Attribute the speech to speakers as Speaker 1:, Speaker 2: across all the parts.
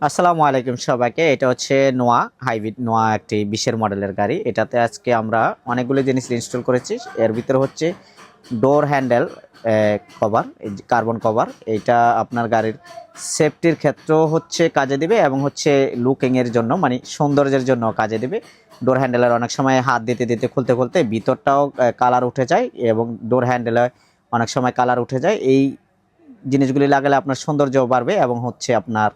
Speaker 1: আসসালামু আলাইকুম সবাইকে। এটা হচ্ছে নোয়া হাইব্রিড নোয়া, একটি 20-এর মডেলের গাড়ি। এটাতে আজকে আমরা অনেকগুলো জিনিস ইনস্টল করেছি। এর ভিতরে হচ্ছে ডোর হ্যান্ডেল কভার, কার্বন কভার। এইটা আপনার গাড়ির সেফটির ক্ষেত্রেও হচ্ছে কাজে দিবে এবং হচ্ছে লুকিংয়ের জন্য, মানে সৌন্দর্যের জন্য কাজে দিবে। ডোর হ্যান্ডেলের অনেক সময় হাত দিতে দিতে খুলতে খুলতে ভিতরটাও কালার উঠে যায় এবং ডোর হ্যান্ডেলে অনেক সময় কালার উঠে যায়। এই জিনিসগুলি লাগালে আপনার সৌন্দর্যও বাড়বে এবং হচ্ছে আপনার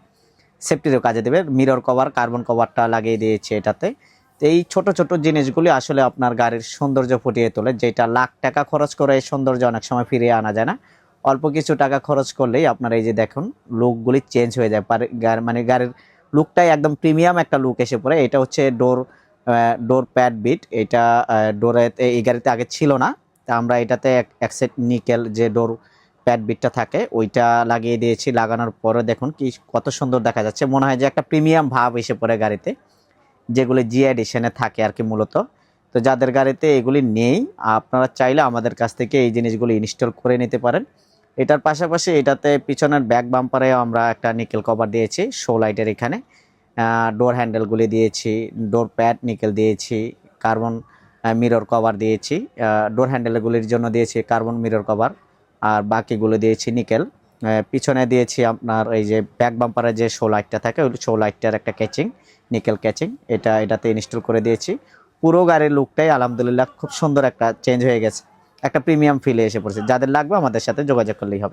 Speaker 1: সেফটিরও কাজে দেবে। মিরর কভার, কার্বন কভারটা লাগিয়ে দিয়েছে এটাতে। তো এই ছোট ছোট জিনিসগুলি আসলে আপনার গাড়ির সৌন্দর্য ফুটিয়ে তোলে, যেটা লাখ টাকা খরচ করে এই সৌন্দর্য অনেক সময় ফিরিয়ে আনা যায় না। অল্প কিছু টাকা খরচ করলেই আপনার এই যে দেখুন লুকগুলি চেঞ্জ হয়ে যায়, মানে গাড়ির লুকটাই একদম প্রিমিয়াম একটা লুক এসে পড়ে। এটা হচ্ছে ডোর প্যাড বিট। এটা ডোরে এই গাড়িতে আগে ছিল না, তা আমরা এটাতে এক সেট নিকেল যে ডোর প্যাড বিটটা থাকে ওইটা লাগিয়ে দিয়েছি। লাগানোর পরে দেখুন কি কত সুন্দর দেখা যাচ্ছে, মনে হয় যে একটা প্রিমিয়াম ভাব এসে পড়ে গাড়িতে, যেগুলি জি এডিশনে থাকে আর কি মূলত। তো যাদের গাড়িতে এগুলি নেই, আপনারা চাইলে আমাদের কাছ থেকে এই জিনিসগুলি ইনস্টল করে নিতে পারেন। এটার পাশাপাশি এটাতে পিছনের ব্যাক বাম্পারে আমরা একটা নিকেল কভার দিয়েছি, শো লাইটের এখানে ডোর হ্যান্ডেলগুলি দিয়েছি, ডোর প্যাড নিকেল দিয়েছি, কার্বন মিরর কভার দিয়েছি। ডোর হ্যান্ডেলগুলির জন্য দিয়েছি কার্বন মিরর কভার, আর বাকিগুলো দিয়েছি নিকেল। পিছনে দিয়েছি আপনার এই যে ব্যাক বাম্পারের যে শো লাইটটা থাকে ওই শো লাইটটার একটা ক্যাচিং, নিকেল ক্যাচিং, এটাতে ইনস্টল করে দিয়েছি। পুরো গাড়ির লুকটাই আলহামদুলিল্লাহ খুব সুন্দর একটা চেঞ্জ হয়ে গেছে, একটা প্রিমিয়াম ফিলে এসে পড়েছে। যাদের লাগবে আমাদের সাথে যোগাযোগ করলেই হবে।